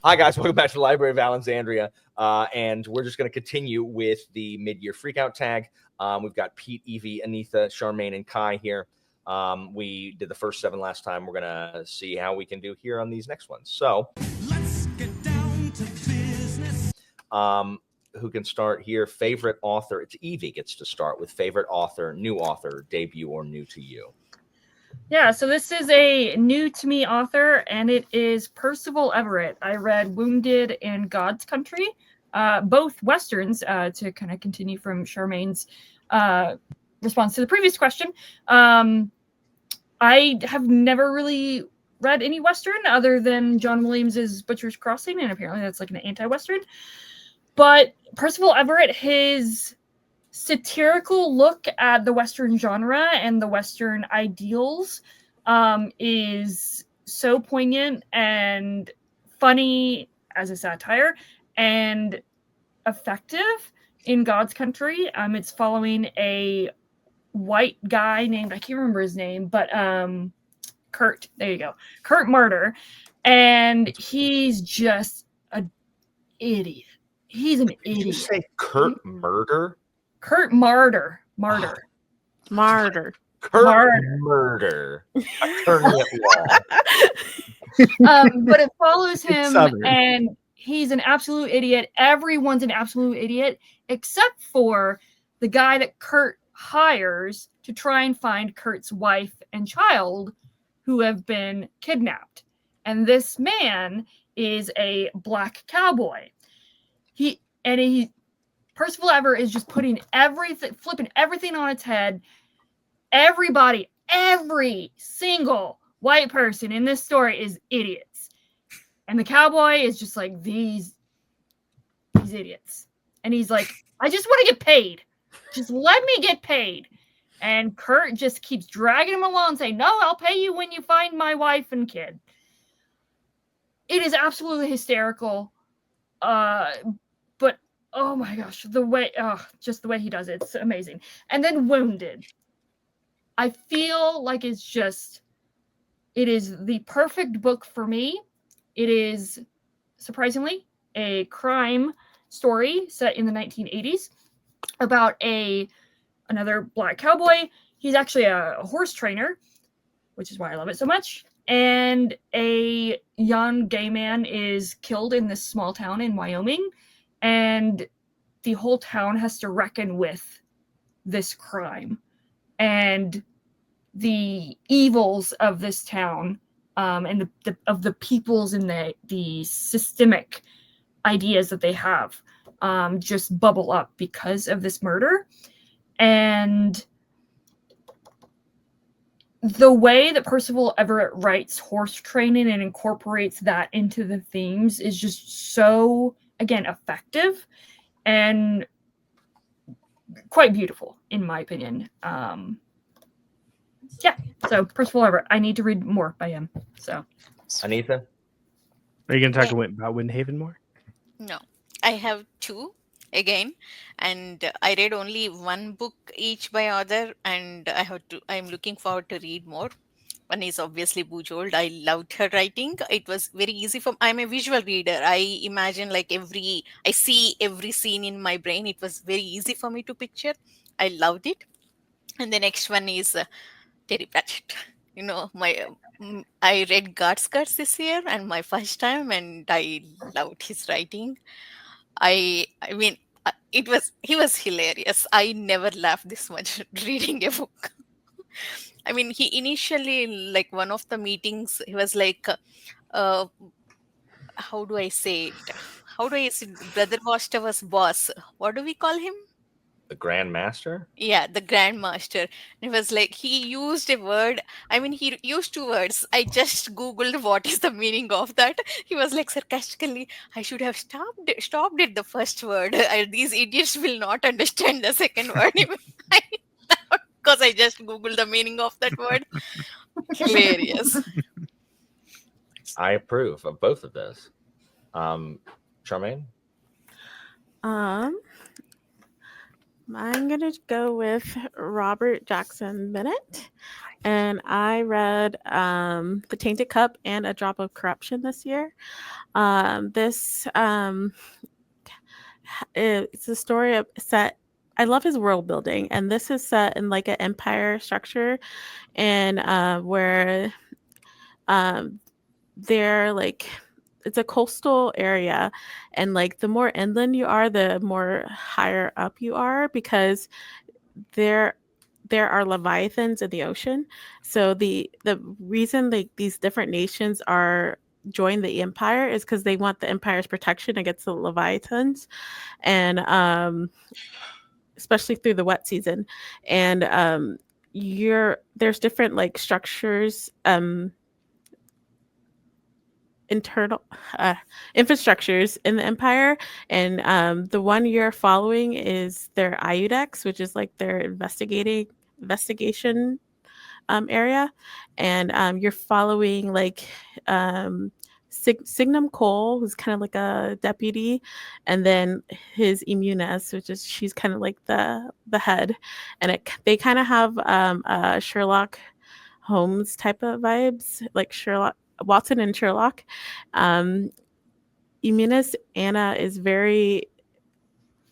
Hi, guys. Welcome back to the Library of Allenxandria. And we're just going to continue with the mid-year Freakout tag. We've got Pete, Evie, Anitha, Charmaine, and Kai here. We did the first 7 last time. We're going to see how we can do here on these next ones. So let's get down to business. Who can start here? Favorite author. It's Evie gets to start with favorite author, new author, debut, or new to you. Yeah, so this is a new to me author, and it is Percival Everett. I read Wounded and God's Country, both Westerns, to kind of continue from Charmaine's response to the previous question. I have never really read any Western other than John Williams's Butcher's Crossing, and apparently that's like an anti-Western. But Percival Everett, his satirical look at the Western genre and the Western ideals is so poignant and funny as a satire and effective in God's Country. It's following a white guy named, I can't remember his name, but Kurt, there you go, Kurt Martyr, and he's just an idiot. He's an idiot. Did you say Kurt Murder? Kurt Martyr. Kurt Martyr. Murder. Attorney at law. But it follows him, and he's an absolute idiot. Everyone's an absolute idiot, except for the guy that Kurt hires to try and find Kurt's wife and child who have been kidnapped. And this man is a black cowboy. Percival Everett is just flipping everything on its head. Everybody, every single white person in this story is idiots. And the cowboy is just like, these idiots. And he's like, I just want to get paid. Just let me get paid. And Kurt just keeps dragging him along, saying, no, I'll pay you when you find my wife and kid. It is absolutely hysterical. But oh my gosh, just the way he does it's amazing. And then Wounded. I feel like it is the perfect book for me. It is, surprisingly, a crime story set in the 1980s about another black cowboy. He's actually a horse trainer, which is why I love it so much. And a young gay man is killed in this small town in Wyoming. And the whole town has to reckon with this crime and the evils of this town, and of the peoples and the systemic ideas that they have just bubble up because of this murder. And the way that Percival Everett writes horse training and incorporates that into the themes is just so, again, effective and quite beautiful, in my opinion. So Percival Everett, I need to read more by him. So, Anitha, are you going to talk about Windhaven more? No, I have 2 again, and I read only 1 book each by author, and I'm looking forward to read more. One is obviously Bujold. I loved her writing. It was very easy I'm a visual reader. I imagine I see every scene in my brain. It was very easy for me to picture. I loved it. And the next one is Terry Pratchett. I read God's Curse this year and my first time, and I loved his writing. I mean, he was hilarious. I never laughed this much reading a book. I mean, he initially, like one of the meetings, he was like, how do I say it? Brother Watchtower's boss. What do we call him? The Grand Master? Yeah, the Grand Master. It was like he used a word. I mean, he used 2 words. I just Googled what is the meaning of that. He was like sarcastically, I should have stopped at the first word. These idiots will not understand the second word. Because I just Googled the meaning of that word. Hilarious. I approve of both of those. Charmaine? I'm going to go with Robert Jackson Bennett. and I read The Tainted Cup and A Drop of Corruption this year. This it's a story of set. I love his world building, and this is set in like an empire structure, and where they're like it's a coastal area, and like the more inland you are, the more higher up you are, because there are leviathans in the ocean. So the reason these different nations are join the empire is because they want the empire's protection against the leviathans, and especially through the wet season. And there's different like structures, internal infrastructures in the empire, and the one you're following is their Iudex, which is like their investigation area, and you're following like Signum Cole, who's kind of like a deputy, and then his Immunes, which is she's kind of like the head, and they kind of have Sherlock Holmes type of vibes, like Sherlock Watson and Sherlock. Immunes Anna is very,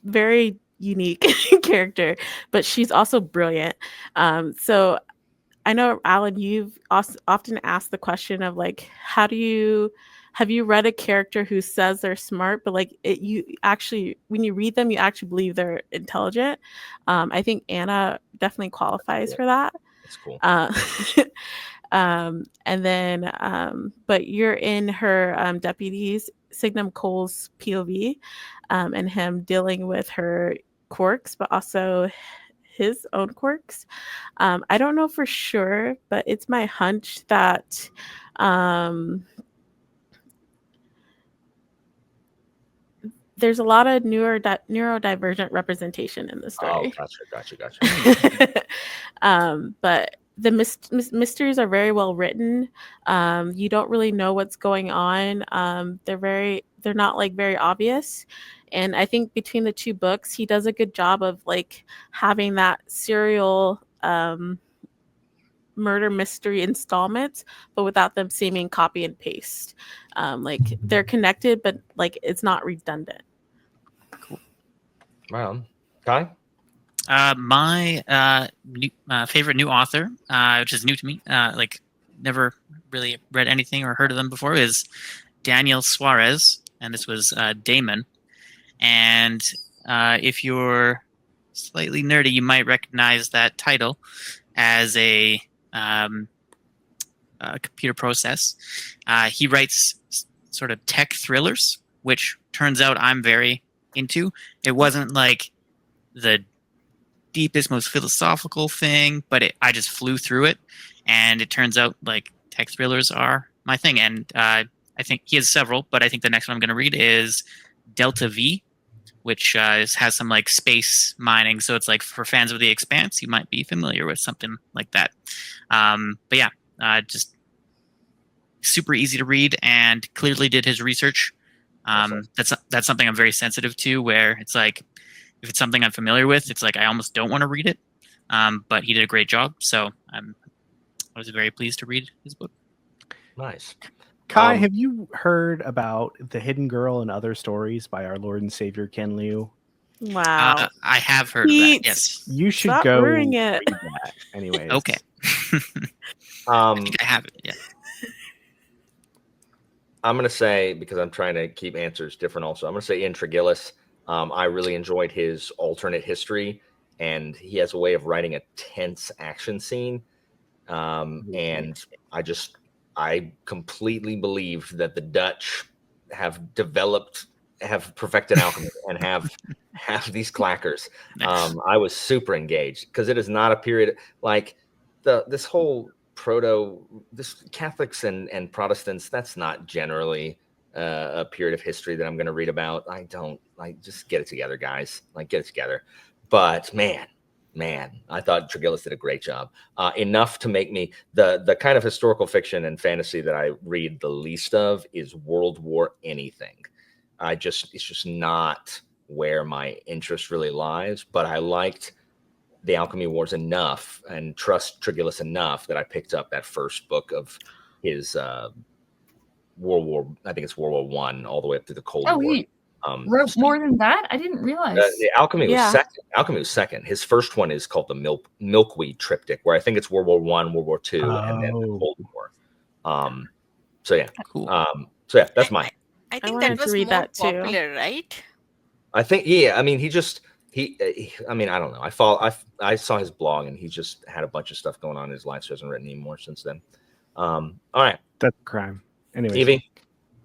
very unique character, but she's also brilliant. So I know, Alan, you've often asked the question of like, have you read a character who says they're smart, but like you actually, when you read them, you actually believe they're intelligent? I think Anna definitely qualifies for that. That's cool. And then, but you're in her deputies, Signum Cole's POV, and him dealing with her quirks, but also his own quirks. I don't know for sure, but it's my hunch that there's a lot of neurodivergent representation in the story. Oh, gotcha. But the mysteries are very well written. You don't really know what's going on. They're not like very obvious. And I think between the two books, he does a good job of like having that serial murder mystery installments, but without them seeming copy and paste. Like they're connected, but like it's not redundant. Cool. Wow. Kai? My favorite new author, which is new to me, like never really read anything or heard of them before, is Daniel Suarez, and this was Damon. And if you're slightly nerdy, you might recognize that title as a computer process. He writes sort of tech thrillers, which turns out I'm very into. It wasn't like the deepest, most philosophical thing, but I just flew through it, and it turns out like tech thrillers are my thing. And I think he has several, but I think the next one I'm going to read is Delta V, which has some like space mining. So it's like for fans of The Expanse, you might be familiar with something like that. But yeah, just super easy to read, and clearly did his research. That's something I'm very sensitive to, where it's like, if it's something I'm familiar with, it's like I almost don't want to read it. But he did a great job, so I was very pleased to read his book. Nice. Kai, have you heard about The Hidden Girl and Other Stories by our Lord and Savior Ken Liu? Wow. I have heard of that, yes. You should Stop go ruining it. read that. Anyways. Okay. I think I have it, yeah. I'm going to say, because I'm trying to keep answers different also, I'm going to say Ian Tregillis. I really enjoyed his alternate history, and he has a way of writing a tense action scene. And I completely believed that the Dutch have perfected alchemy and have these clackers. Nice. I was super engaged because it is not a period like this whole this Catholics and Protestants. That's not generally a period of history that I'm going to read about. Just get it together, guys. Like, get it together. But man, I thought Tregillis did a great job. Enough to make me the kind of historical fiction and fantasy that I read the least of is World War anything. It's just not where my interest really lies. But I liked the Alchemy Wars enough and trust Trigulus enough that I picked up that first book of his World War I all the way up to the Cold Oh, War. he wrote more than that? I didn't realize. The Alchemy was Yeah. second. Alchemy was second. His first one is called the Milkweed Triptych, where I think it's World War I, World War II, and then the Oh. Cold War. So yeah, Cool. so yeah, that's mine. I I think wanted that to was read more that too. popular, right? I think I mean I mean I don't know. I saw his blog and he just had a bunch of stuff going on in his life, so he hasn't written anymore since then. All right, That's a crime. Anyway, Evie.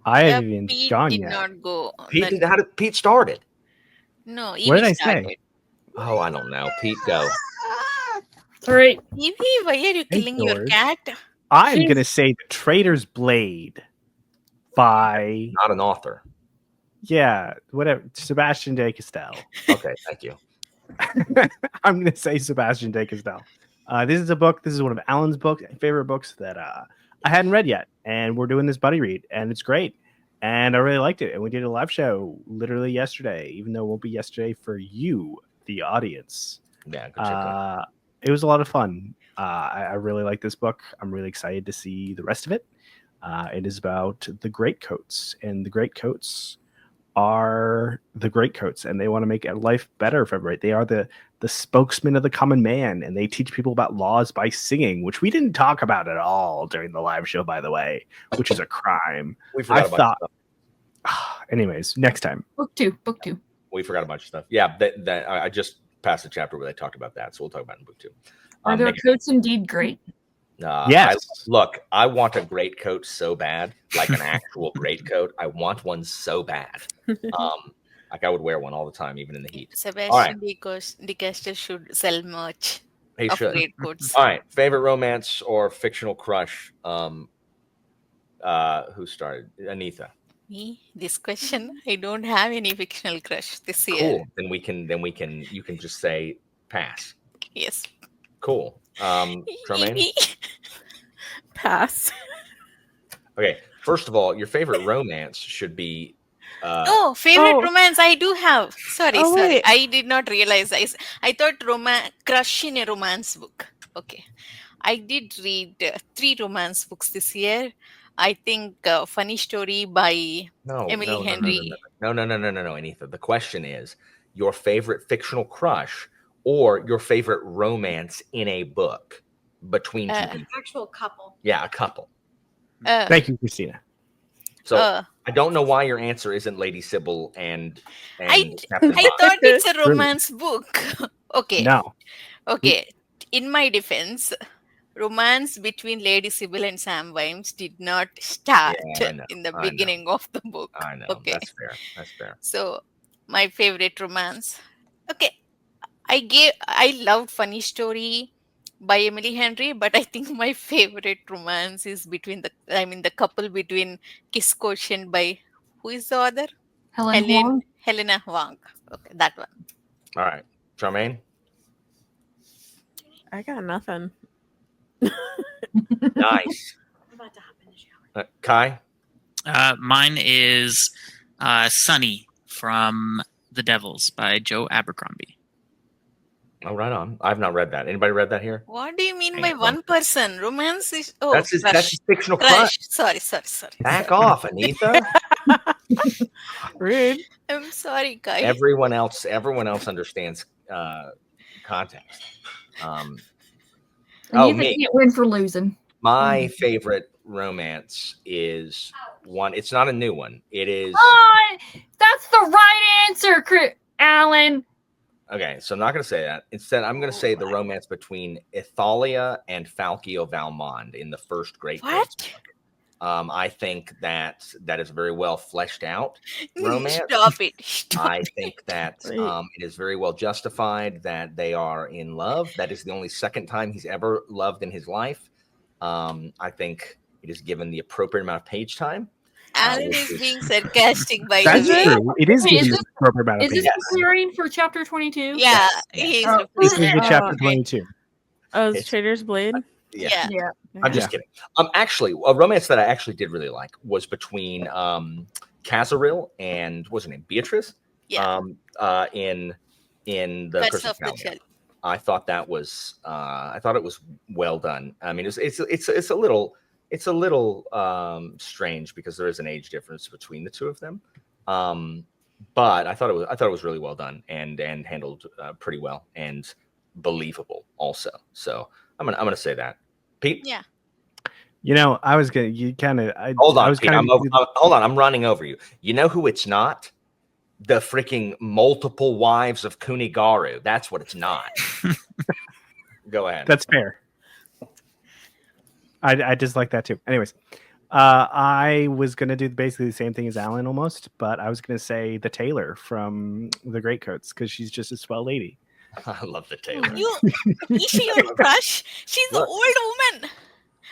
I Yeah, haven't even Pete gone did yet. not go. Pete, how did Pete started? No, What did Evie I started. say? Oh, I don't know. Pete, go. All right. Evie, why are you killing your George. cat? I'm She's- gonna say The Traitor's Blade by Not an author. whatever, Sebastian de Castell. Okay, thank you. I'm gonna say Sebastian de Castell. This is a book. This is one of Alan's favorite books that I hadn't read yet, and we're doing this buddy read, and it's great. And I really liked it. And we did a live show literally yesterday, even though it won't be yesterday for you, the audience. Yeah, go check that. It was a lot of fun. I really like this book. I'm really excited to see the rest of it. It is about the Greatcoats, and the Greatcoats are the Greatcoats, and they want to make life better for everybody. They are the spokesman of the common man, and they teach people about laws by singing, which we didn't talk about at all during the live show, by the way, which is a crime. We forgot a bunch of stuff. Anyways, next time. Book two. We forgot a bunch of stuff. Yeah, that I just passed a chapter where they talked about that, so we'll talk about it in book 2. Are their Megan, coats indeed great? Yes. I want a great coat so bad, like an actual great coat. I want one so bad. Like I would wear one all the time, even in the heat. Sebastian de Castell should sell merch He of should. great coats. All right, favorite romance or fictional crush? Who started? Anitha. Me, this question, I don't have any fictional crush this year. Cool. Then you can just say pass. Yes. Cool. Charmaine? Evie. Pass. Okay. First of all, your favorite romance should be Oh, favorite romance I do have. Sorry. wait. I did not realize. I thought crush in a romance book. Okay. I did read 3 romance books this year. I think Funny Story by Emily Henry. No, Anitha. The question is your favorite fictional crush or your favorite romance in a book between two people. Actual couple. Yeah, a couple. Thank you, Christina. So I don't know why your answer isn't Lady Sybil and I Captain Bond. thought it's a romance book. Okay. No. Okay. In my defense, romance between Lady Sybil and Sam Vimes did not start in the beginning of the book. I know. Okay. That's fair. So my favorite romance. Okay. I loved Funny Story by Emily Henry, but I think my favorite romance is the couple between Kiss Quotient by who is the other? Helena Wang. Okay, that one. All right. Charmaine? I got nothing. Nice. I'm about to hop in the shower. Kai? Mine is Sunny from The Devils by Joe Abercrombie. Oh, right on. I've not read that. Anybody read that here? What do you mean Hang by on. one person? Romance is That's his fictional crush. Sorry. Back off, Anitha. Rude. I'm sorry, Kai. Everyone else understands context. You Me. can't win for losing. My favorite romance is one. It's not a new one. It is. That's the right answer, Alan. Okay, so I'm not going to say that. Instead, I'm going to say the romance between Ithalia and Falcio Valmond in the first Great Coats book. I think that is a very well fleshed out romance. Stop it. I think that it is very well justified that they are in love. That is the only second time he's ever loved in his life. I think it is given the appropriate amount of page time. Alan is being sarcastic by That's the way. true. It is Wait, giving is you this- the appropriate amount of Is this pages. the clearing for chapter 22? Yeah, Yes. This is the chapter okay. 22. Oh, It's- it's Trader's Blade. Yeah. Yeah. I'm just kidding. Actually, a romance that I actually did really like was between Kazaril and what's her name, Beatrice. Yeah. In the Curse Curse of of the Calia. Shell. I thought that was I thought it was well done. I mean, it's a little strange because there is an age difference between the two of them. But I thought it was really well done and handled pretty well and believable also. So I'm gonna say that. Pete, Yeah. You know, I was gonna. You kind of. hold on, I was Pete. kind of. Hold on. I'm running over you. You know who it's not? The freaking multiple wives of Kunigaru. That's what it's not. Go ahead. That's fair. I just like that too. Anyways, I was gonna do basically the same thing as Alan almost, but I was gonna say the tailor from the Greatcoats because she's just a swell lady. I love the tailor. Is she your crush? She's an Look. old woman.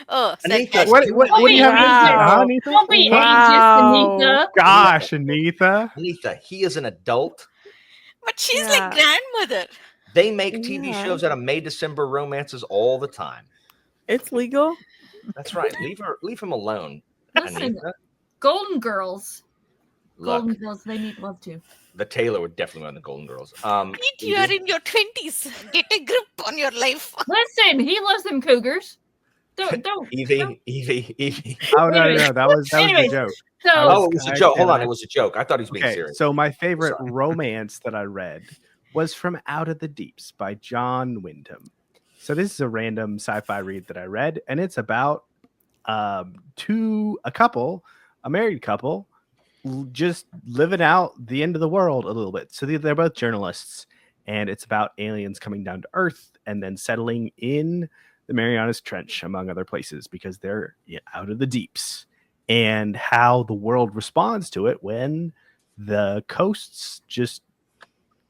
Oh, Anita, sarcastic. What do you have Wow. against it, huh, Anita? Don't be Wow. ageist, Anita. Gosh, Anita. Anita, he is an adult. But she's Yeah. like grandmother. They make TV Yeah. shows out of May December romances all the time. It's legal. That's right. Leave him alone. Listen, Anita. Golden Girls. Look, Golden Girls, they need love too. the tailor would definitely win the Golden Girls. Pete, you are in your 20s. Get a grip on your life. Listen, he loves them cougars. Don't. Evie. Oh no, Anyways. that was Anyways, the joke. So, I was- Oh, it was a joke. Hold on, it was a joke. I thought he was being Okay, serious. so my favorite Sorry. romance that I read was from Out of the Deeps by John Wyndham. So this is a random sci-fi read that I read, and it's about a married couple, just living out the end of the world a little bit. So they're both journalists, and it's about aliens coming down to Earth and then settling in the Marianas Trench, among other places, because they're out of the deeps, and how the world responds to it when the coasts just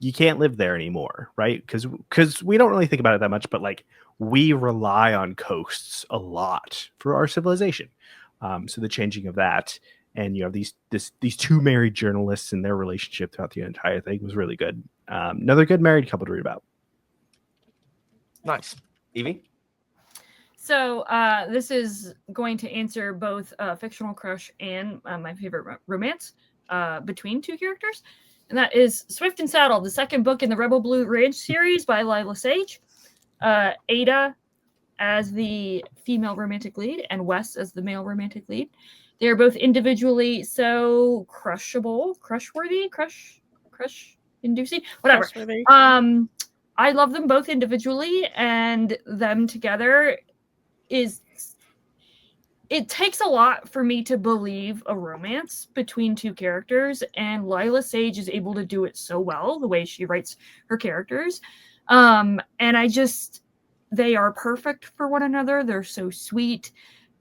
you can't live there anymore, right? Because we don't really think about it that much, but like we rely on coasts a lot for our civilization. So the changing of that, and you have these two married journalists and their relationship throughout the entire thing was really good. Another good married couple to read about. Nice. Evie? So this is going to answer both fictional crush and my favorite romance between two characters. And that is Swift and Saddle, the second book in the Rebel Blue Ridge series by Lila Sage. Ada as the female romantic lead and Wes as the male romantic lead. They're both individually so crush-worthy, crush-inducing, whatever. Trustworthy. I love them both individually, and them together it takes a lot for me to believe a romance between two characters, and Lila Sage is able to do it so well, the way she writes her characters. And they are perfect for one another. They're so sweet.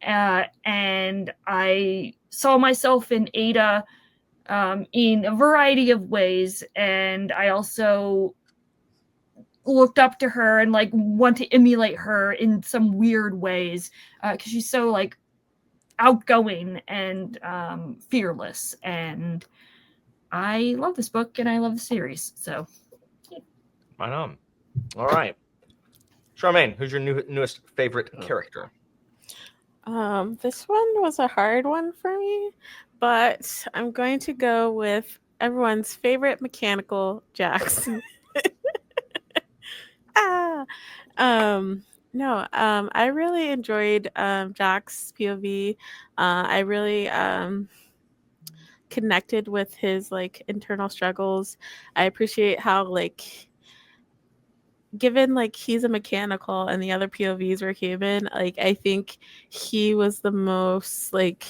And I saw myself in Ada in a variety of ways, and I also looked up to her and like want to emulate her in some weird ways because she's so like outgoing and fearless, and I love this book and I love the series. So Right on. All right. Charmaine, who's your newest favorite character? This one was a hard one for me, but I'm going to go with everyone's favorite mechanical, Jax. I really enjoyed Jack's POV. I really connected with his like internal struggles. I appreciate how like given like he's a mechanical and the other POVs were human, like I think he was the most like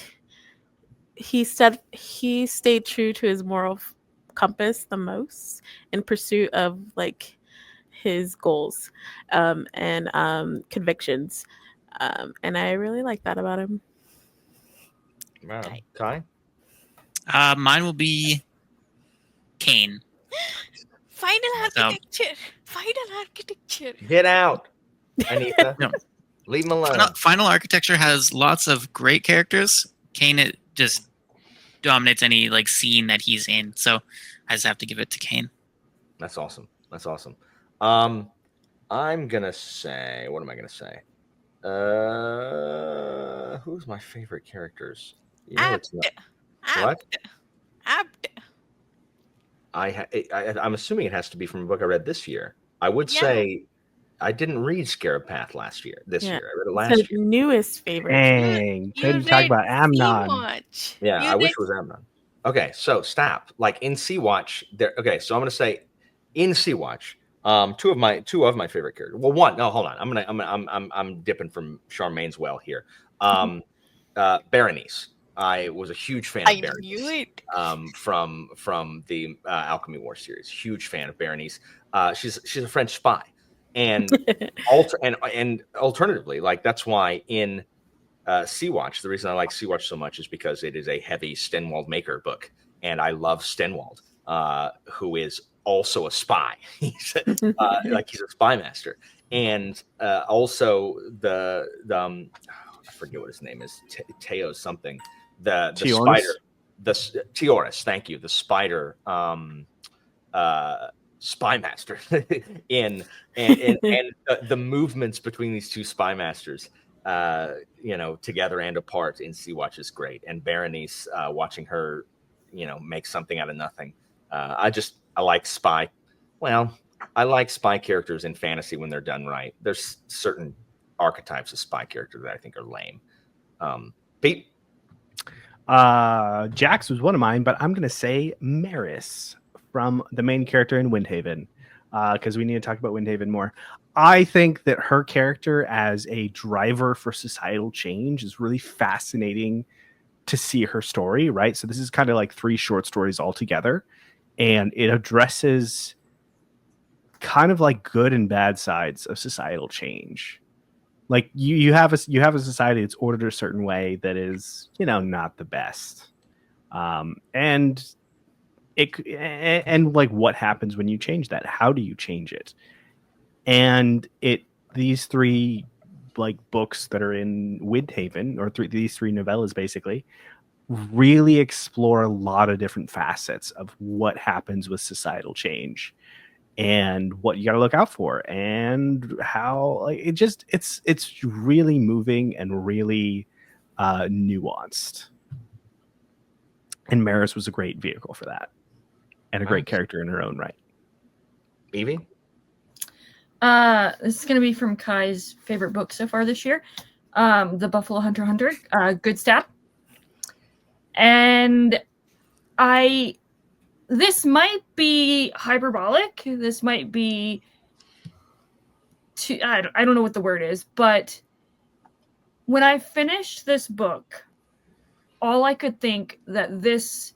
he stayed true to his moral compass the most in pursuit of like his goals and convictions, and I really like that about him. Wow. Kai? Mine will be Kane. Final architecture. Get out, Anita. No. Leave him alone. Final Architecture has lots of great characters. Kane it just dominates any like scene that he's in, so I just have to give it to Kane. That's awesome. I'm gonna say, what am I gonna say? Who's my favorite characters? You know, it's not, what? Apt. I'm assuming it has to be from a book I read this year. I would Yeah. say I didn't read Scarab Path this Yeah. year. I read it So last year. newest favorite. Dang, You couldn't talk read about Amnon. Sea-Watch. Yeah, You I wish read it was Amnon. Okay, so stop. Like in Sea-Watch, there. Okay, so I'm gonna say in Sea-Watch, two of my favorite characters. Well, one. No, hold on. I'm dipping from Charmaine's well here. Berenice. I was a huge fan of I knew Berenice. it. From the Alchemy War series. Huge fan of Berenice. She's a French spy, and alternatively, like that's why in Sea-Watch, the reason I like Sea-Watch so much is because it is a heavy Stenwald Maker book, and I love Stenwald, who is also a spy. He's he's a spy master, and also I forget what his name is, Teo something, the Tionis? spider, the Tioris. Thank you, the spider. Spy master and the movements between these two spy masters together and apart in Sea-Watch is great. And Berenice, watching her make something out of nothing, I like spy characters in fantasy when they're done right. There's certain archetypes of spy characters that I think are lame. Pete? Jax was one of mine, but I'm gonna say Maris from the main character in Windhaven, because we need to talk about Windhaven more. I think that her character as a driver for societal change is really fascinating to see her story, right? So this is kind of like 3 short stories all together, and it addresses kind of like good and bad sides of societal change. Like you have a society that's ordered a certain way that is, not the best. And like what happens when you change that? How do you change it? And these 3 like books that are in Windhaven, or these 3 novellas basically, really explore a lot of different facets of what happens with societal change and what you got to look out for, and how it's really moving and really nuanced. And Maris was a great vehicle for that, and a great character in her own right. Evie? This is going to be from Kai's favorite book so far this year, The Buffalo Hunter 100, Good Stab. And this might be hyperbolic. This might be I don't know what the word is, but when I finished this book, all I could think that this,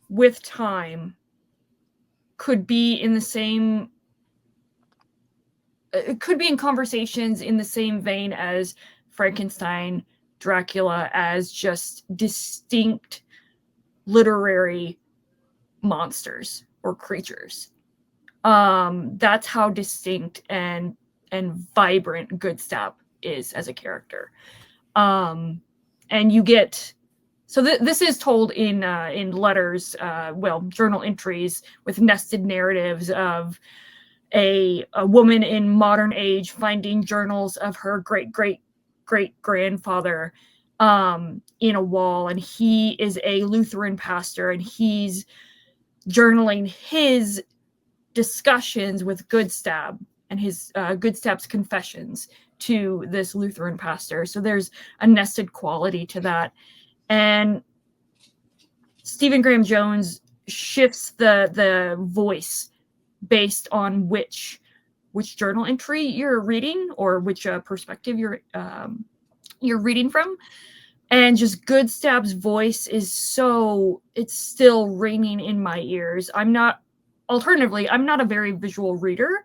with time, could be in the same... It could be in conversations in the same vein as Frankenstein, Dracula, as just distinct literary monsters or creatures. That's how distinct and vibrant Good Stab is as a character. And you get... So this is told in letters, journal entries with nested narratives of a woman in modern age finding journals of her great grandfather in a wall, and he is a Lutheran pastor, and he's journaling his discussions with Good Stab and his Good Stab's confessions to this Lutheran pastor. So there's a nested quality to that. And Stephen Graham Jones shifts the voice based on which journal entry you're reading, or which perspective you're reading from. And just Good Stab's voice is it's still ringing in my ears. I'm not a very visual reader,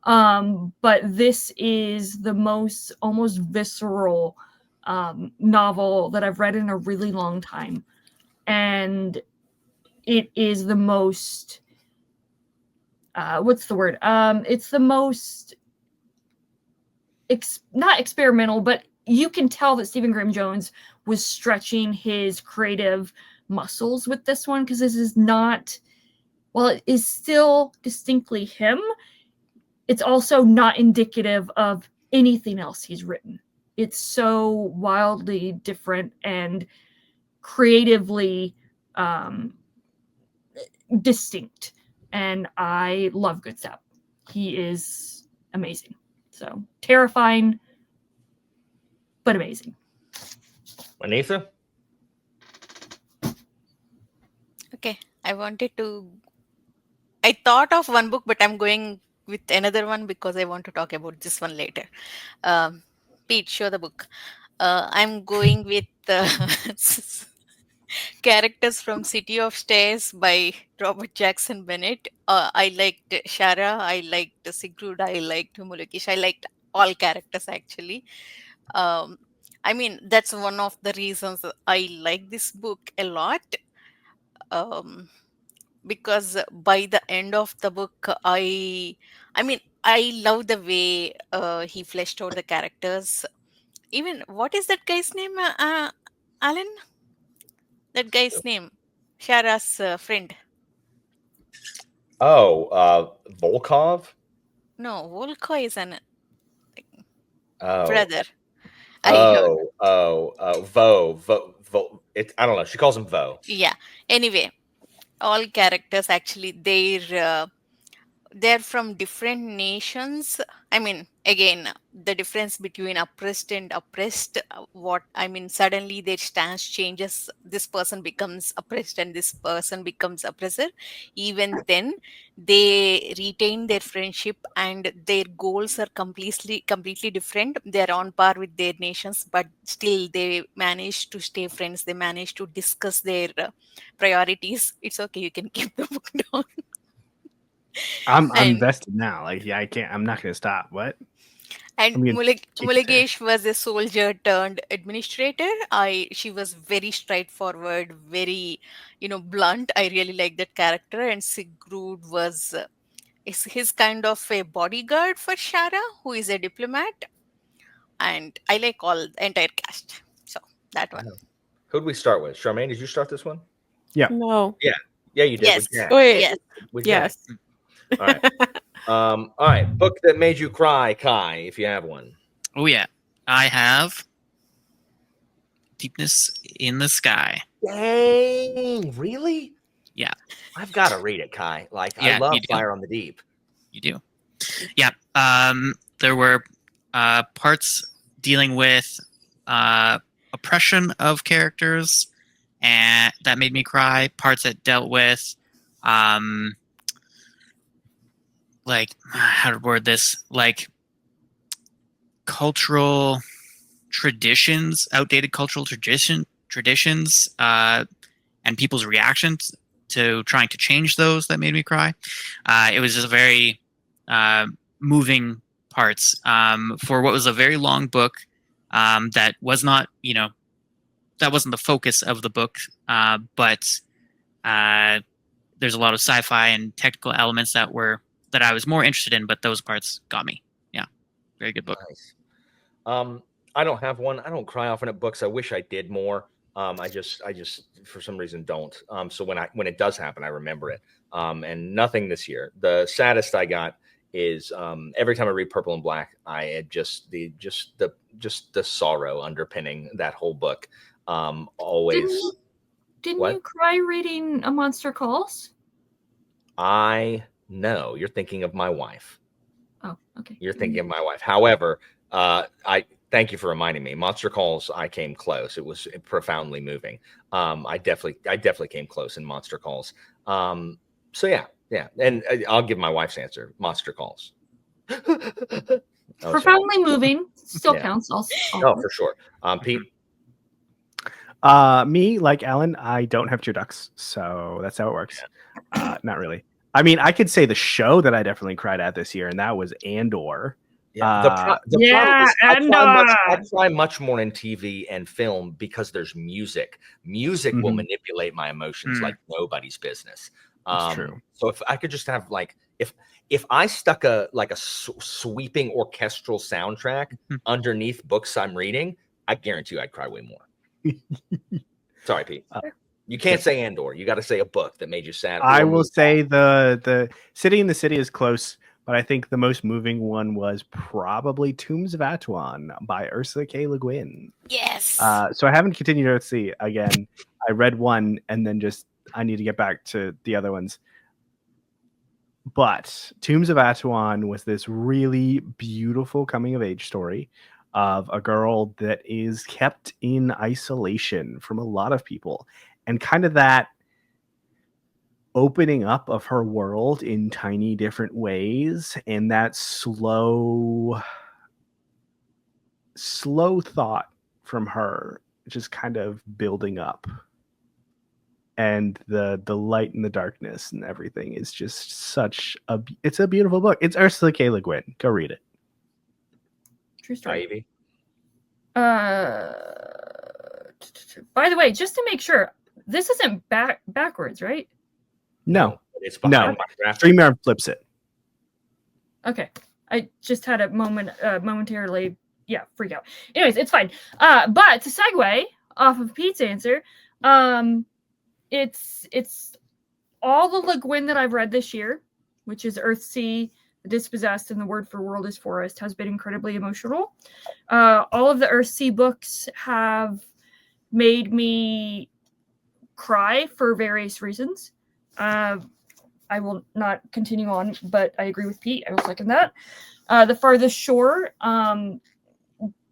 but this is the most almost visceral novel that I've read in a really long time. And it is the most... what's the word? It's the most not experimental, but you can tell that Stephen Graham Jones was stretching his creative muscles with this one, because this is not... While it is still distinctly him, it's also not indicative of anything else he's written. It's so wildly different and creatively distinct. And I love Good Stab. He is amazing. So terrifying, but amazing. Anitha? Okay, I thought of one book, but I'm going with another one because I want to talk about this one later. Pete, show the book. I'm going with Characters from City of Stairs by Robert Jackson Bennett. I liked Shara, I liked Sigrid, I liked Mulakesh, I liked all characters actually. Um, I mean, that's one of the reasons I like this book a lot. Um, because by the end of the book, I love the way he fleshed out the characters. Even what is that guy's name, Alan? That guy's name, Shara's friend. Oh, Volkov? No, Volko is an Oh, brother. I have, Vo. I don't know. She calls him Vo. yeah. Anyway, all characters actually they're from different nations. I mean, again, the difference between oppressed and oppressed, what I mean, suddenly their stance changes. This person becomes oppressed and this person becomes oppressor. Even then, they retain their friendship and their goals are completely different. They're on par with their nations, but still they manage to stay friends. They manage to discuss their priorities. It's okay, you can keep the book down. I'm And invested now. Like, yeah, I can't. I'm not gonna stop. What? And I'm gonna keep it there. Mulagesh was a soldier turned administrator. She was very straightforward, very, blunt. I really like that character. And Sigrud was is his kind of a bodyguard for Shara, who is a diplomat. And I like all the entire cast. So that one. Who'd we start with? Charmaine, did you start this one? No. Yeah, you did. Yes. With Jack. Wait. Yes. With Jack. Yes. All right. All right. Book that made you cry, Kai, if you have one. Oh yeah, I have Deepness in the Sky. Dang, really? Yeah. I've got to read it, Kai. Like, Yeah, I love you do. Fire on the Deep. You do. Yeah. There were parts dealing with oppression of characters, and that made me cry. Parts that dealt with, like, how to word this, like cultural traditions, outdated cultural traditions, and people's reactions to trying to change those. That made me cry. It was just very moving parts for what was a very long book. That was not, that wasn't the focus of the book, but there's a lot of sci-fi and technical elements that I was more interested in, but those parts got me. Yeah, very good book. Nice. I don't have one. I don't cry often at books. I wish I did more. I just for some reason don't. So when it does happen, I remember it. And nothing this year. The saddest I got is every time I read Purple and Black, I had just the sorrow underpinning that whole book. Always. Didn't What? you cry reading A Monster Calls? I know you're thinking of my wife. Oh, okay. You're thinking of my wife. However, I thank you for reminding me. Monster Calls, I came close. It was profoundly moving. I definitely came close in Monster Calls. So yeah. And I'll give my wife's answer. Monster Calls. Profoundly moving. Still Yeah. counts. Oh, for sure. Pete. Me, like Alan, I don't have tear ducts, so that's how it works. Not really. I mean, I could say the show that I definitely cried at this year, and that was Andor. Yeah, I cry much more in TV and film because there's music. Music will manipulate my emotions like nobody's business. That's true. So if I could just have if I stuck a sweeping orchestral soundtrack underneath books I'm reading, I guarantee you I'd cry way more. Sorry, Pete. You can't say Andor. You got to say a book that made you sad. I will say the City in the City is close, but I think the most moving one was probably Tombs of Atuan by Ursula K. Le Guin. Yes. So I haven't continued to see again. I read one and then I need to get back to the other ones. But Tombs of Atuan was this really beautiful coming of age story of a girl that is kept in isolation from a lot of people, and kind of that opening up of her world in tiny different ways, and that slow thought from her just kind of building up, and the light and the darkness and everything is just it's a beautiful book. It's Ursula K. Le Guin. Go read it. True story. Ivy. By the way, just to make sure, this isn't backwards, right? No, It's behind no. my draft. StreamYard flips it. Okay. I just had a momentarily, freak out. Anyways, it's fine. But to segue off of Pete's answer, it's all the Le Guin that I've read this year, which is Earthsea, The Dispossessed, and The Word for World is Forest, has been incredibly emotional. All of the Earthsea books have made me cry for various reasons. I will not continue on, but I agree with Pete. I will second that. The Farthest Shore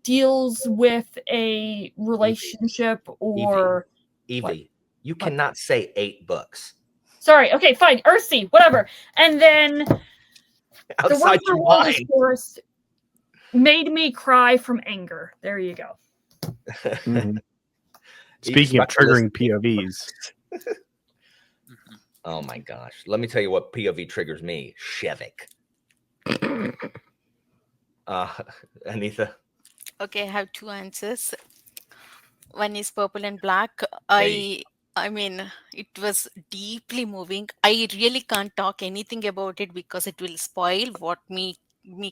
deals with a relationship or... Evie, you cannot say 8 books. Sorry. Okay, fine. Earthsea, whatever. And then The Word for World is Forest made me cry from anger. There you go. Mm-hmm. Speaking of triggering POVs. Oh my gosh. Let me tell you what POV triggers me. Shevik. Anitha? Okay, I have 2 answers. One is Purple and Black. I mean, it was deeply moving. I really can't talk anything about it because it will spoil what me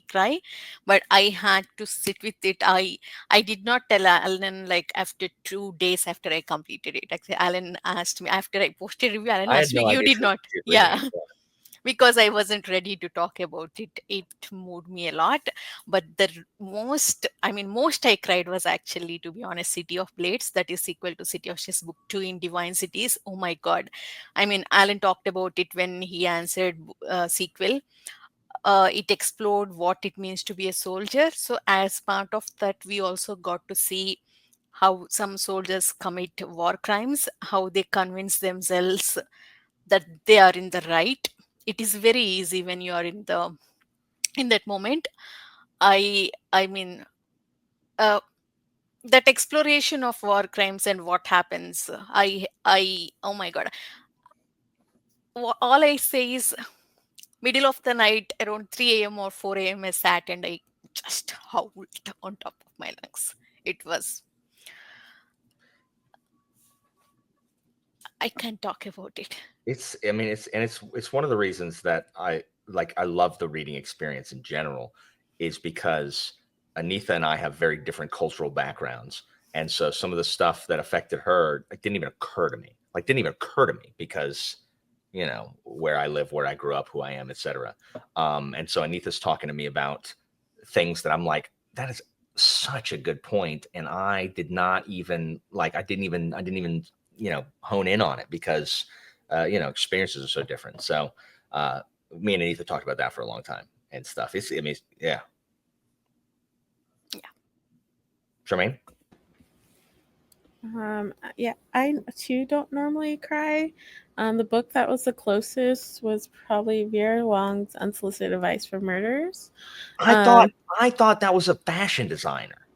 cry, but I had to sit with it. I did not tell Alan like after 2 days after I completed it. Actually, Alan asked me after I posted review. Alan asked me, "You did not?" Yeah. Because I wasn't ready to talk about it. It moved me a lot. But the most I cried was actually, to be honest, City of Blades. That is sequel to City of Chess Book 2 in Divine Cities. Oh my God. I mean, Alan talked about it when he answered sequel. It explored what it means to be a soldier. So as part of that, we also got to see how some soldiers commit war crimes, how they convince themselves that they are in the right. It is very easy when you are in that moment. I mean, that exploration of war crimes and what happens. Oh my God. All I say is, middle of the night, around 3 a.m. or 4 a.m. I sat and I just howled on top of my lungs. It was. I can't talk about it. It's one of the reasons that I love the reading experience in general, is because Anitha and I have very different cultural backgrounds. And so some of the stuff that affected her didn't even occur to me. Because, where I live, where I grew up, who I am, etc. And so Anitha's talking to me about things that I'm like, that is such a good point. And I didn't even hone in on it because, experiences are so different. So me and Anitha talked about that for a long time and stuff. Yeah. Charmaine? Yeah, I too don't normally cry. The book that was the closest was probably Vera Wong's Unsolicited Advice for Murderers. I thought that was a fashion designer.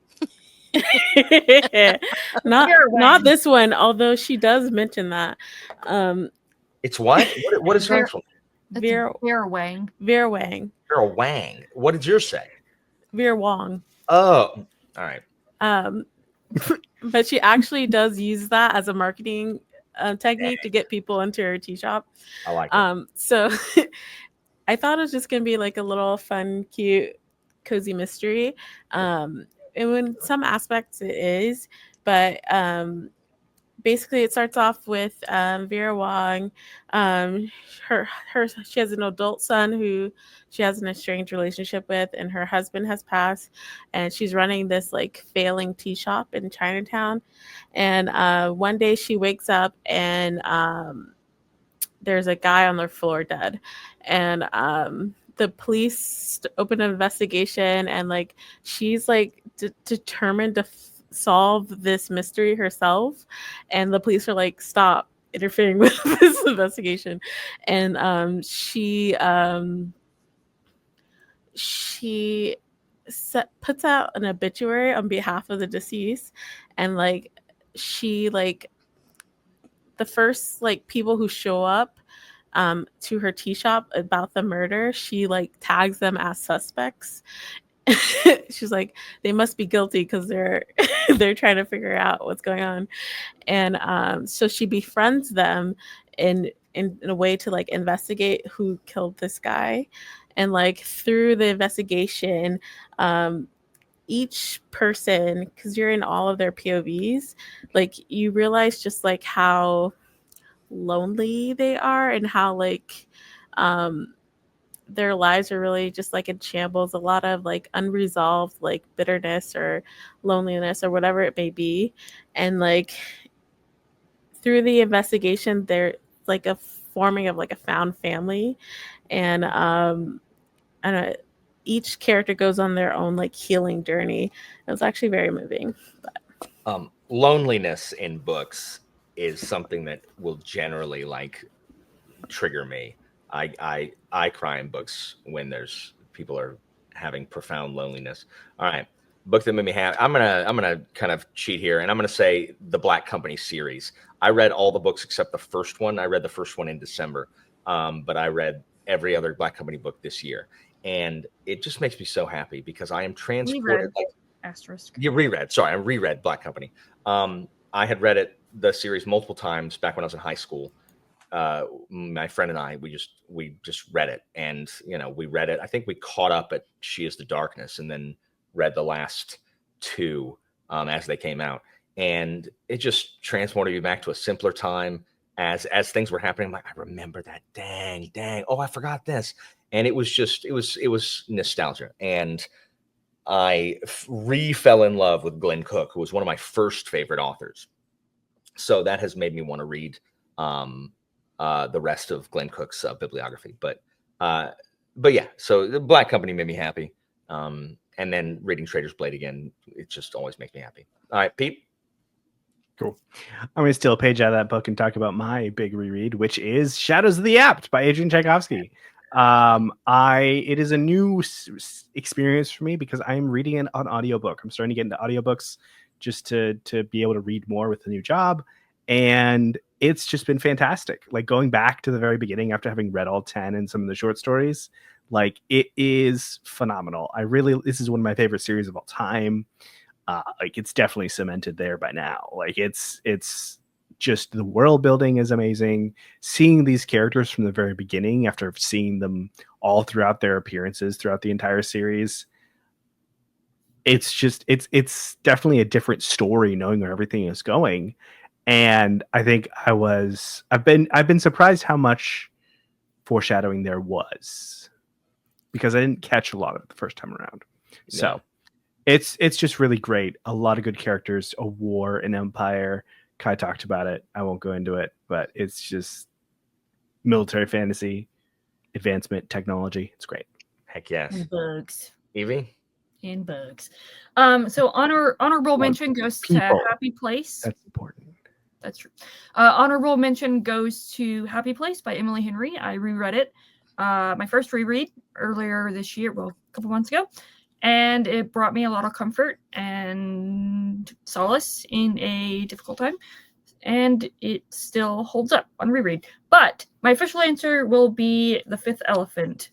not this one, although she does mention that. It's what? What is her actual name? Vera Wang. Vera Wang. Vera Wang. What did yours say? Vera Wong. Oh, all right. But she actually does use that as a marketing technique to get people into her tea shop. I like it. So I thought it was just gonna be like a little fun, cute, cozy mystery. And in some aspects it is, but basically it starts off with Vera Wong. She has an adult son who she has an estranged relationship with, and her husband has passed, and she's running this like failing tea shop in Chinatown. And one day she wakes up and there's a guy on the floor dead, and the police open an investigation, and like she's like determined to solve this mystery herself, and the police are like, stop interfering with this investigation. And she puts out an obituary on behalf of the deceased, and like she like the first like people who show up to her tea shop about the murder, she like tags them as suspects. She's like, they must be guilty because they're they're trying to figure out what's going on. And so she befriends them in a way to like investigate who killed this guy. And like through the investigation, each person, because you're in all of their POVs, like you realize just like how lonely they are, and how like their lives are really just like in shambles, a lot of like unresolved like bitterness or loneliness or whatever it may be. And like through the investigation, they're like a forming of like a found family. And I don't know, each character goes on their own like healing journey. It was actually very moving. Loneliness in books is something that will generally like trigger me. I cry in books when there's people are having profound loneliness. All right, book that made me happy. I'm gonna kind of cheat here, and I'm gonna say the Black Company series. I read all the books except the first one. I read the first one in December, but I read every other Black Company book this year, and it just makes me so happy because I am transported. Like, asterisk. you reread. Sorry, I reread Black Company. I had read the series multiple times back when I was in high school. My friend and I, we just read it, and we read it. I think we caught up at She Is the Darkness, and then read the last two as they came out, and it just transported me back to a simpler time. As things were happening, I'm like, I remember that. Dang. Oh, I forgot this, and it was nostalgia, and I fell in love with Glenn Cook, who was one of my first favorite authors. So that has made me want to read the rest of Glenn Cook's bibliography. But yeah, so the Black Company made me happy. And then reading Trader's Blade again, it just always makes me happy. All right, Pete. Cool. I'm going to steal a page out of that book and talk about my big reread, which is Shadows of the Apt by Adrian Tchaikovsky. It is a new experience for me because I'm reading an audiobook. I'm starting to get into audiobooks just to be able to read more with the new job. And it's just been fantastic. Like going back to the very beginning after having read all 10 and some of the short stories, like it is phenomenal. This is one of my favorite series of all time. Like it's definitely cemented there by now. Like it's just the world building is amazing. Seeing these characters from the very beginning after seeing them all throughout their appearances throughout the entire series, it's definitely a different story knowing where everything is going. And I think I've been surprised how much foreshadowing there was, because I didn't catch a lot of it the first time around. Yeah. So it's just really great. A lot of good characters, a war, an empire. Kai talked about it. I won't go into it, but it's just military fantasy, advancement, technology. It's great. Heck yes. And bugs. Evie? And bugs. So honorable mention goes to Happy Place. That's important. That's true. Honorable mention goes to Happy Place by Emily Henry. I reread it. My first reread earlier this year, well, a couple months ago. And it brought me a lot of comfort and solace in a difficult time. And it still holds up on reread. But my official answer will be The Fifth Elephant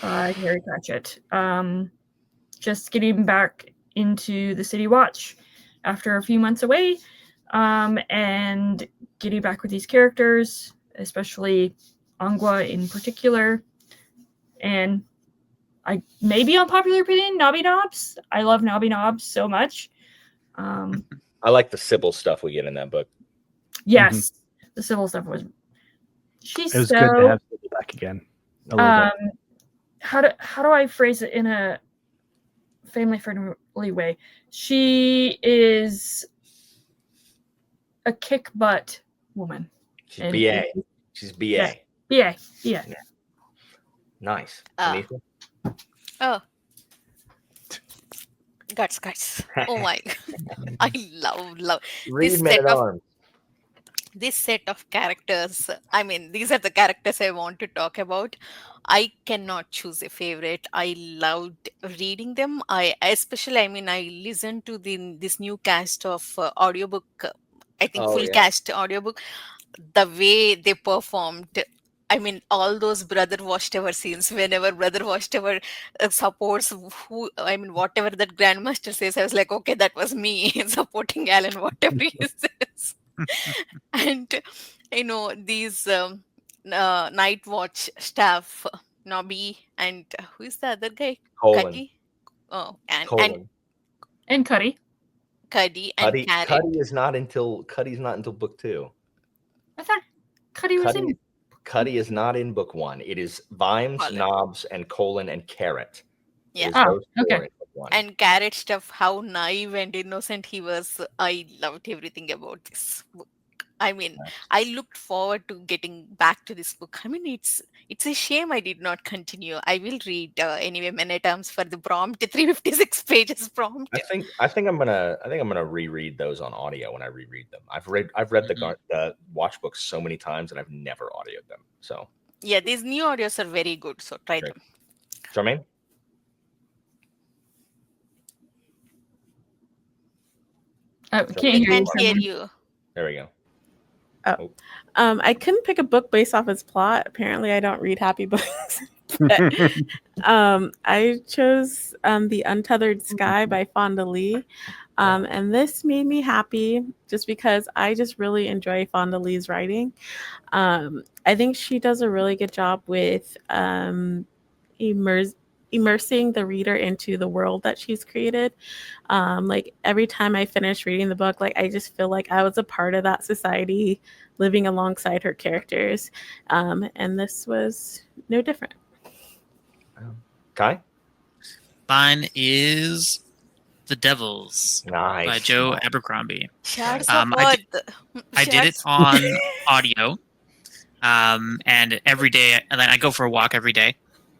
by Terry Pratchett. Just getting back into the City Watch after a few months away, and getting back with these characters, especially Angua in particular. And I maybe unpopular opinion, Nobby Nobbs. I love Nobby Nobbs so much. I like the Sybil stuff we get in that book. Yes, the Sybil stuff was. It was good to have Sybil back again. A little bit. How do I phrase it in a family friendly way? She is a kick butt woman. She's BA. She's BA. Yeah. Yeah. Nice. Ah. Anita? Oh, guts. Oh my! I love Read this Men set at of Arms. characters. I mean, these are the characters I want to talk about. I cannot choose a favorite. I loved reading them. I mean, I listened to this new cast of audiobook. I think Oh, full yeah. cast audiobook. The way they performed. I mean, all those brother watchtower scenes. Whenever brother watchtower supports who, I mean, whatever that grandmaster says, I was like, okay, that was me supporting Alan, whatever he says. And these night watch staff, Nobby, and who is the other guy? Colin. Cuddy. Oh, and Colin. And Cuddy. Cuddy and Carrot. Cuddy's not until book 2. I thought Cuddy was in. Cuddy is not in book 1. It is Vimes, Colin. Knobs, and Colin and Carrot. It Yeah. is Oh, those four okay. in book 1. And Carrot stuff, how naive and innocent he was. I loved everything about this book. I mean, Nice. I looked forward to getting back to this book. I mean, it's a shame I did not continue. I will read anyway Men at Arms for the prompt, 356 pages prompt. I think I'm gonna reread those on audio when I reread them. I've read the watch books so many times and I've never audioed them. So Yeah, these new audios are very good, so try Great. them. Charmaine? Oh, So can't I hear you. can't hear Someone. you. There we go. I couldn't pick a book based off its plot. Apparently, I don't read happy books. But, I chose The Untethered Sky by Fonda Lee. And this made me happy just because I just really enjoy Fonda Lee's writing. I think she does a really good job with immersing the reader into the world that she's created. Like every time I finish reading the book, like I just feel like I was a part of that society living alongside her characters. And this was no different. Kai? Mine is The Devils Nice. by Joe Abercrombie. Shards I did it on audio, and every day, and then I go for a walk every day,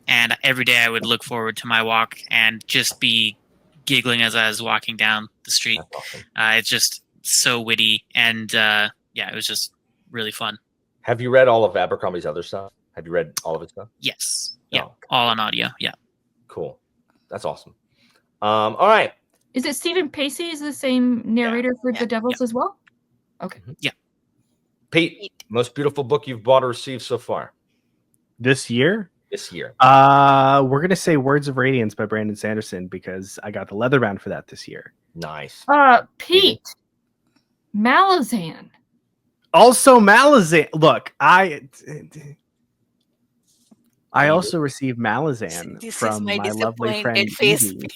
and every day I would look forward to my walk and just be giggling as I was walking down the street. That's awesome. It's just so witty, and yeah, it was just really fun. Have you read all of Abercrombie's other stuff? Have you read all of his stuff? Yes, yeah, Oh. all on audio. Yeah, Cool. That's awesome. All right. Is it Stephen Pacey? Is the same narrator for Yeah, The Devils as well? Okay. Pete, most beautiful book you've bought or received so far This year, this year? we're gonna say Words of Radiance by Brandon Sanderson because I got the leatherbound for that this year. Nice. Pete. Malazan. Also, Malazan. Look, I also received Malazan This is from my my lovely friend disappointed face. Evie,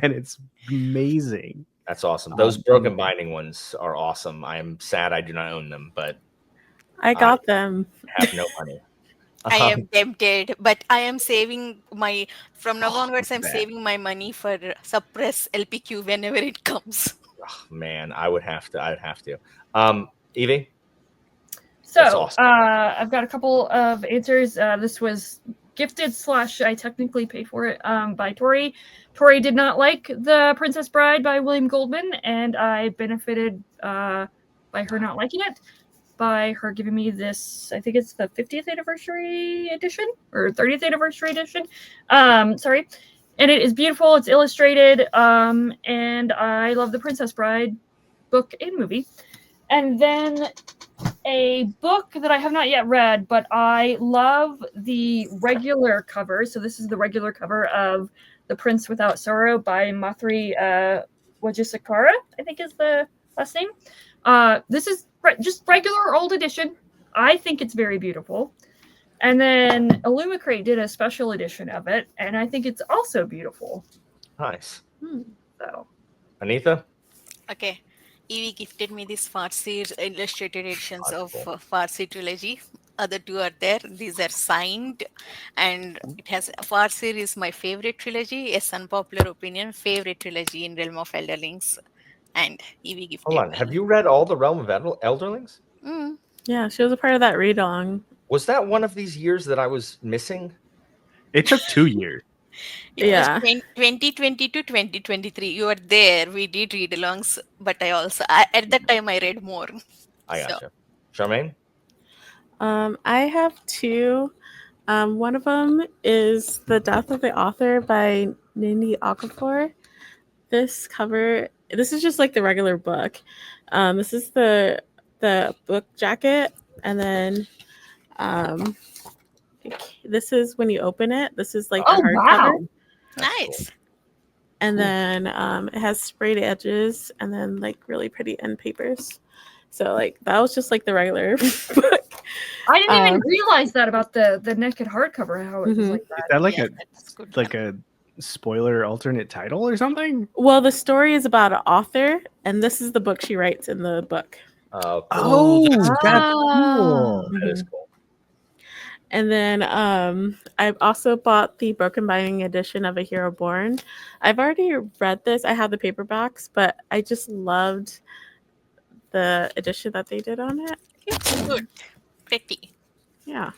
and it's amazing. That's awesome. Those broken binding ones are awesome. I am sad I do not own them, but I got them. have no money. I am tempted, but I am saving from now onwards, I'm man. saving my money for Suppress LPQ whenever it comes. Oh, man, I would have to. Evie? So That's awesome. I've got a couple of answers. This was gifted / I technically pay for it by Tori. Tori did not like The Princess Bride by William Goldman, and I benefited by her not liking it by her giving me this. I think it's the 50th anniversary edition or 30th anniversary edition. Sorry. And it is beautiful. It's illustrated. And I love The Princess Bride book and movie. And then a book that I have not yet read, but I love the regular cover. So this is the regular cover of The Prince Without Sorrow by Mathri Wajisekara, I think is the last name. This is just regular old edition. I think it's very beautiful. And then Illumicrate did a special edition of it, and I think it's also beautiful. Nice. So, Anita? Okay. Evie gifted me these Farsi illustrated editions of Wonderful. Farsi trilogy. Other two are there. These are signed, and it has Farsi is my favorite trilogy. Yes, unpopular opinion, favorite trilogy in Realm of Elderlings. And Evie gifted Hold on. me. Have you read all the Realm of Elderlings? Mm. Yeah, she was a part of that read along. Was that one of these years that I was missing? It took 2 years. It Yeah. was 2020 to 2023. You were there. We did read alongs, but at that time I read more. I So- gotcha. Charmaine? I have 2. One of them is The Death of the Author by Nindi Okafor. This is just like the regular book. This is the book jacket, and then this is when you open it. This is like the Oh, hardcover. wow. That's nice. And Cool. then it has sprayed edges and then like really pretty end papers. So like that was just like the regular book. I didn't even Um, realize that about the naked hardcover, how it was Mhm. like Is that. that like Yeah, that's good. a spoiler alternate title or something? Well, the story is about an author, and this is the book she writes in the book. cool. Oh, that's that's Ah. cool. That is cool. And then I've also bought the Broken Binding edition of A Hero Born. I've already read this. I have the paperbacks, but I just loved the edition that they did on it. It's good. Pretty. Yeah.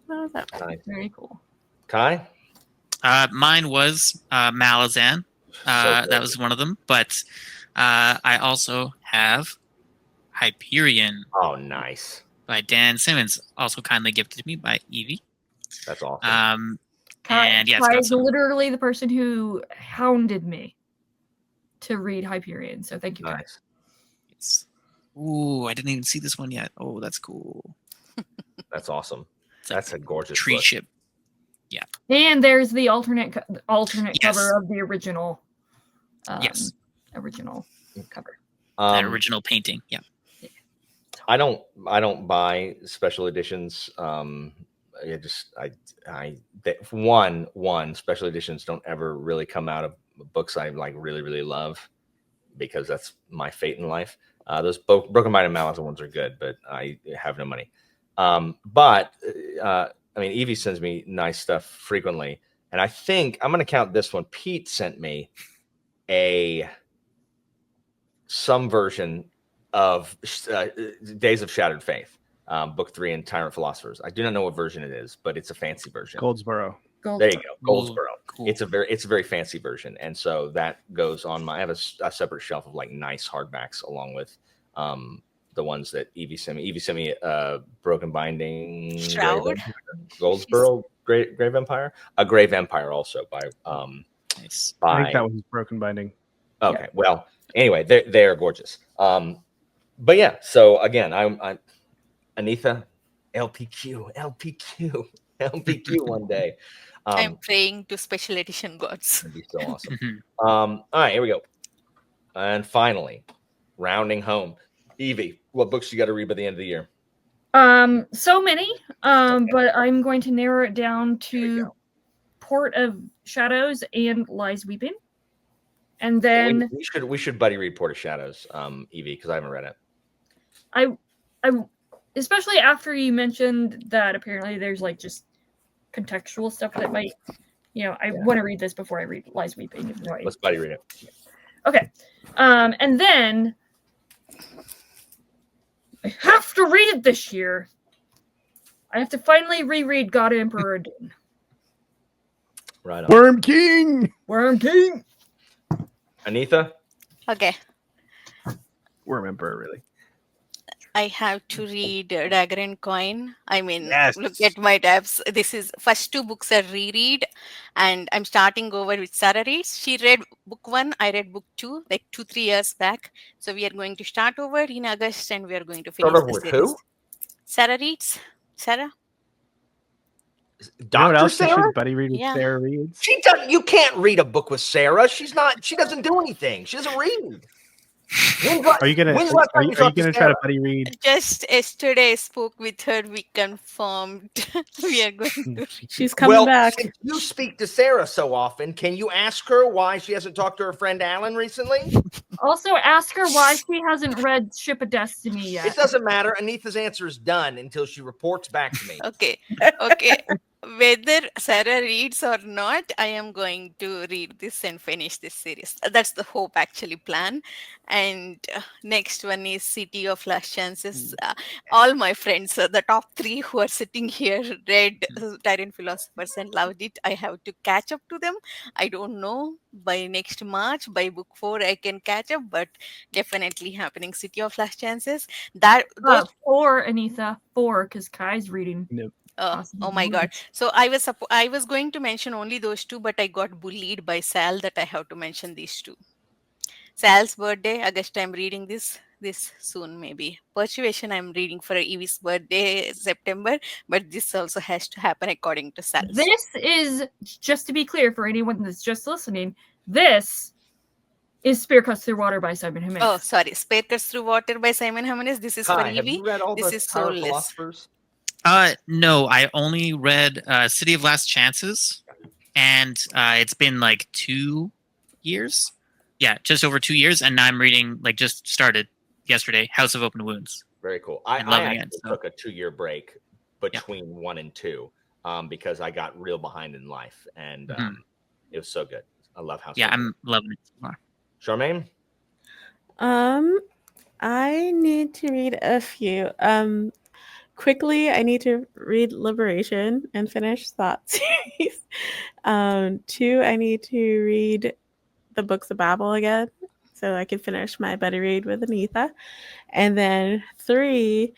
That was that. Nice. Very cool. Kai? Mine was Malazan. That was one of them. But I also have Hyperion Oh, nice. by Dan Simmons, also kindly gifted to me by Evie. That's awesome. And yeah, it's Kai got is some. literally the person who hounded me to read Hyperion. So thank you, Kai. Nice. Ooh, I didn't even see this one yet. Oh, that's cool. That's awesome. It's like That's a gorgeous tree book. ship. And there's the alternate Yes. cover of the original. Yes. Original cover. That original painting. Yeah. I don't buy special editions. One special editions don't ever really come out of books I like really love, because that's my fate in life. Those Broken Mind and Malazan ones are good, but I have no money. But I mean, Evie sends me nice stuff frequently, and I think I'm going to count this one. Pete sent me some version of Days of Shattered Faith, book 3 in Tyrant Philosophers. I do not know what version it is, but it's a fancy version. Goldsboro. There you go, Goldsboro. Cool. It's a very fancy version, and so that goes on my. I have a separate shelf of like nice hardbacks, along with the ones that Evie sent me. Evie sent me Broken Binding, Shroud? Goldsboro, Grave Empire, a Grave Empire also by Nice. I think that was Broken Binding. Okay, well, anyway, they are gorgeous. But yeah, so again, I'm Anitha, LPQ one day. I'm praying to special edition gods. That'd be so awesome. Mhm. All right, here we go. And finally, rounding home. Evie, what books you got to read by the end of the year? So many. But I'm going to narrow it down There you to go. Port of Shadows and Lies Weeping. And then we should buddy read Port of Shadows, Evie, because I haven't read it. I especially after you mentioned that apparently there's like just contextual stuff that might, I want to read this before I read Lies Weeping. Even though Let's buddy read it. Okay. And then I have to read it this year. I have to finally reread God Emperor Doom. Right on. Worm King. Worm King. Anitha? Okay. Worm Emperor, really. I have to read Dagger and Coin. I mean, Yes. look at my tabs. This is first 2 books are reread, and I'm starting over with Sarah reads. She read book 1, I read book 2, like 2-3 years back. So we are going to start over in August, and we are going to finish over the with series. who? Sarah reads. You Sarah. know what Dr. else you Sarah? should buddy read with Yeah. Sarah Reads? She does. You can't read a book with Sarah. She doesn't do anything. She doesn't read. Are you gonna when's the last time you talked to try to Sarah? buddy read? Just yesterday I spoke with her. We confirmed we are going to. She's coming back. Since you speak to Sarah so often, can you ask her why she hasn't talked to her friend Alan recently? Also, ask her why she hasn't read Ship of Destiny yet. It doesn't matter. Anitha's answer is done until she reports back to me. Okay. Okay. whether Sarah reads or not, I am going to read this and finish this series. That's the hope, actually, plan. And next one is City of Last Chances. All my friends, the top three who are sitting here, read Tyrant Philosophers and loved it. I have to catch up to them. I don't know, by next March, by book 4, I can catch up, but definitely happening. City of Last Chances. That those 4, Anitha. 4, because Kai's reading. Nope. Oh my god. So I was going to mention only those two, but I got bullied by Sal that I have to mention these two. Sal's birthday, August, I'm reading this soon, maybe. Persuasion, I'm reading for Evie's birthday, September, but this also has to happen according to Sal. This is, just to be clear for anyone that's just listening, this is Spear Cuts Through Water by Simon Jimenez. Oh, sorry. Spear Cuts Through Water by Simon Jimenez. This is for Kai, have Evie. you read all This the is Tower soulless. Philosophers? No, I only read City of Last Chances, and it's been like 2 years. Yeah, just over 2 years, and now I'm reading, like, just started yesterday, House of Open Wounds. Very cool. I loving it, actually so. took a 2-year break between 1 and 2 because I got real behind in life, and it was so good. I love House. Yeah, I'm loving it so far. Charmaine? I need to read a few. Quickly, I need to read Liberation and finish that series. 2, I need to read the Books of Babel again, so I can finish my buddy read with Anitha. And then 3,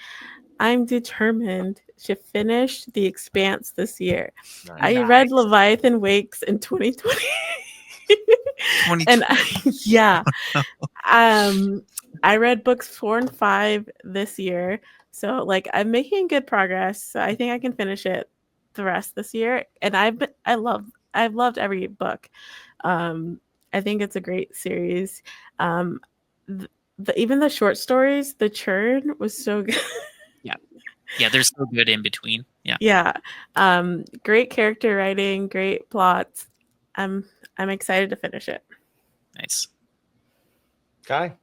I'm determined to finish The Expanse this year. Nice. I read Leviathan Wakes in 2020. And I read books 4 and 5 this year. So like I'm making good progress. So I think I can finish it the rest this year. And I've loved every book. I think it's a great series. Even the short stories, The Churn was so good. Yeah, they're so good in between. Yeah. Yeah. Great character writing, great plots. I'm excited to finish it. Nice. Kai?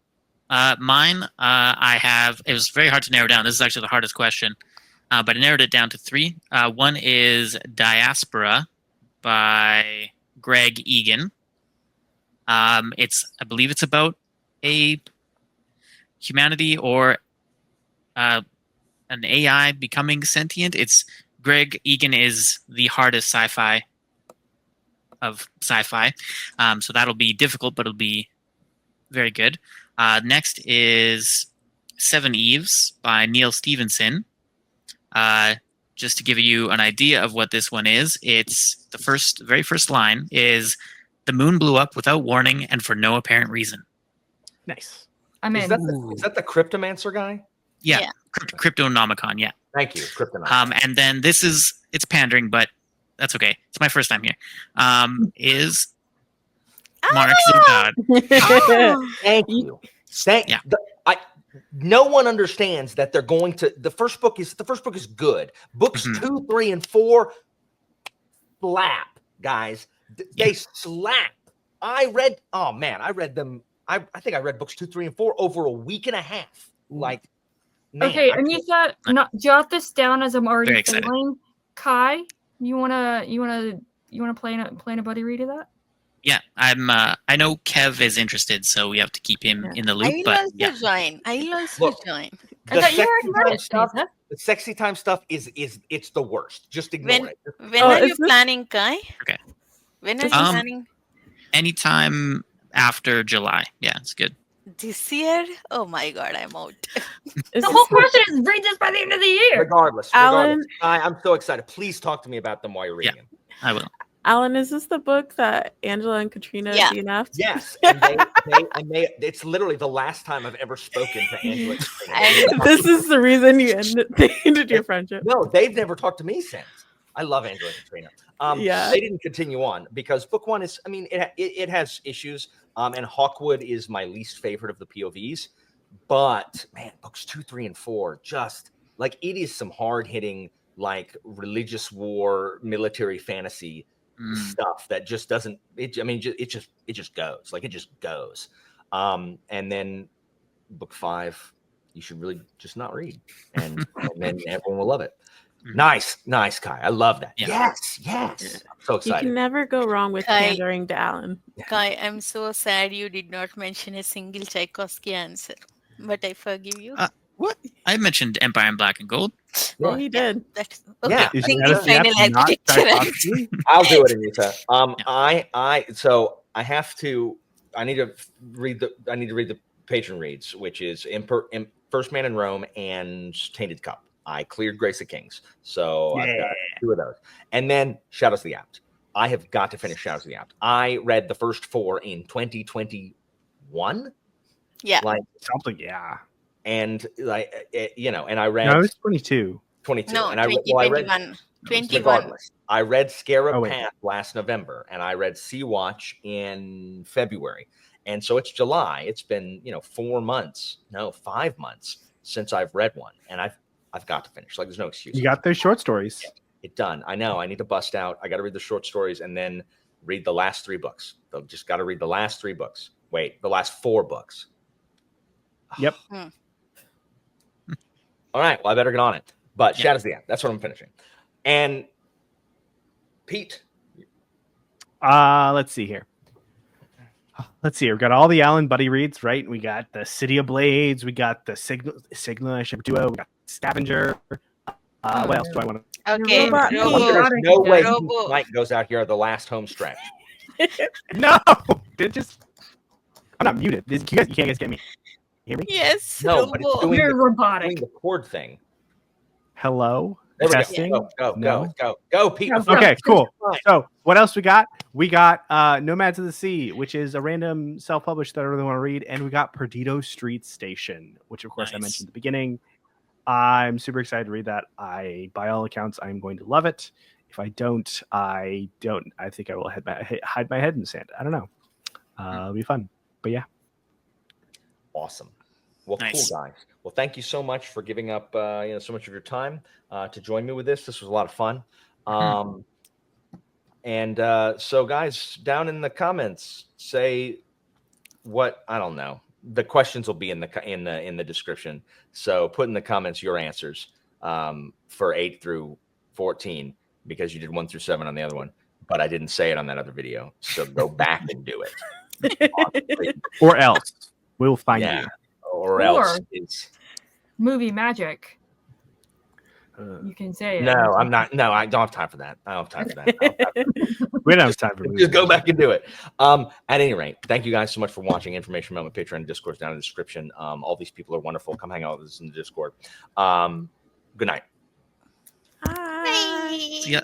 Mine, it was very hard to narrow down. This is actually the hardest question, but I narrowed it down to 3. One is Diaspora by Greg Egan. I believe it's about a humanity or an AI becoming sentient. Greg Egan is the hardest sci-fi of sci-fi, so that'll be difficult, but it'll be very good. Next is Seven Eves by Neil Stevenson. Just to give you an idea of what this one is, it's the very first line is, "The moon blew up without warning and for no apparent reason." Nice. I'm in. Is that the Cryptomancer guy? Yeah. Cryptonomicon, yeah. Thank you, Cryptonomicon. And then it's pandering, but that's okay. It's my first time here. Is Monarchs of God. Thank you. No one understands that they're going to. The first book is good. Books 2, 3, and 4 slap, guys. They slap. I read them. I think I read books 2, 3, and 4 over a week and a half. Like, man, okay, Anitha, jot this down as I'm already Very excited. failing. Kai, you wanna play a buddy read of that? Yeah, I know Kev is interested, so we have to keep him in the loop. I'll also join. The sexy time stuff is it's the worst. Just ignore it. When are you planning, Kai? Okay. When are you planning? Anytime after July. Yeah, it's good. This year? Oh my god, I'm out. The whole question is read this by the end of the year. Regardless. Alan, I'm so excited. Please talk to me about them while you're reading. I will. Alan, is this the book that Angela and Katrina DNF'd? Yes. And it's literally the last time I've ever spoken to Angela and Katrina. This is the reason they ended your friendship. No, they've never talked to me since. I love Angela and Katrina. They didn't continue on because book 1 is, it has issues. And Hawkwood is my least favorite of the POVs. But man, books 2, 3, and 4, just like it is some hard hitting, like religious war, military fantasy stuff that just doesn't. It just goes. Like it just goes. And then book 5, you should really just not read, and then everyone will love it. Nice, Kai. I love that. Yeah. Yes. Yeah. I'm so You excited. can never go wrong with Kai- pandering to Alan. Kai, I'm so sad you did not mention a single Tchaikovsky answer, but I forgive you. What? I mentioned Empire in Black and Gold. Yeah, he did. That's Yeah. okay. Is Single Shadows of the final Act not architecture. Tchaikovsky? I'll do it, Anita. Yeah. So I have to. I need to read the patron reads, which is First Man in Rome and Tainted Cup. I cleared Grace of Kings, so I've got 2 of those, and then Shadows of the Apt. I have got to finish Shadows of the Apt. I read the first 4 in 2021. Yeah. Like Something, yeah. and like and I read No, it's 22. 22, No, and I read 2021. 21. regardless. I read Scarab Oh, wait. Path last November, and I read Sea Watch in February, and so it's July. It's been 5 months since I've read one, and I've got to finish. Like, there's no excuse. You got those short stories. It done. I know. I need to bust out. I got to read the short stories and then read the last 3 books. So just got to read the last 3 books. Wait, the last 4 books. Yep. All right. Well, I better get on it. But Yeah. Shadows of the Act. That's what I'm finishing. And Pete. Let's see here. Let's see. We've got all the Alan Buddy reads, right? We got the City of Blades. We got the Signal Duo. We got Scavenger. What else do I want to? Okay. Robot Robo. There's no way Robo. Mike goes out here the last home stretch. No, it just. I'm not muted. You can't guys get me. Hear me? Yes. No, but it's Robo. doing You're the robotic. cord thing. Hello. There we go. Testing. Go, Pete. Go, before- Okay, cool. Fine. So what else we got? We got Nomads of the Sea, which is a random self-published that I really want to read, and we got Perdido Street Station, which of course I Nice. mentioned at the beginning. I'm super excited to read that. By all accounts, I'm going to love it. If I don't, I don't. I think I will hide my head in the sand. I don't know. It'll be fun. But yeah, Awesome. Well, Nice. cool, guys. Well, thank you so much for giving up so much of your time to join me with this. This was a lot of fun. And so, guys, down in the comments, say what I don't know. The questions will be in the description. So put in the comments your answers for 8 through 14 because you did 1 through 7 on the other one, but I didn't say it on that other video. So go back and do it. or else we'll find Yeah. you. Or else it's Movie magic. You can say it. no. I'm not. No, I don't have time for that. I don't have time for that. We don't have time for Just go back and do it. At any rate, thank you guys so much for watching. Information about my Patreon and Discord is down in the description. All these people are wonderful. Come hang out with us in the Discord. Good night. Hi. Bye. See ya.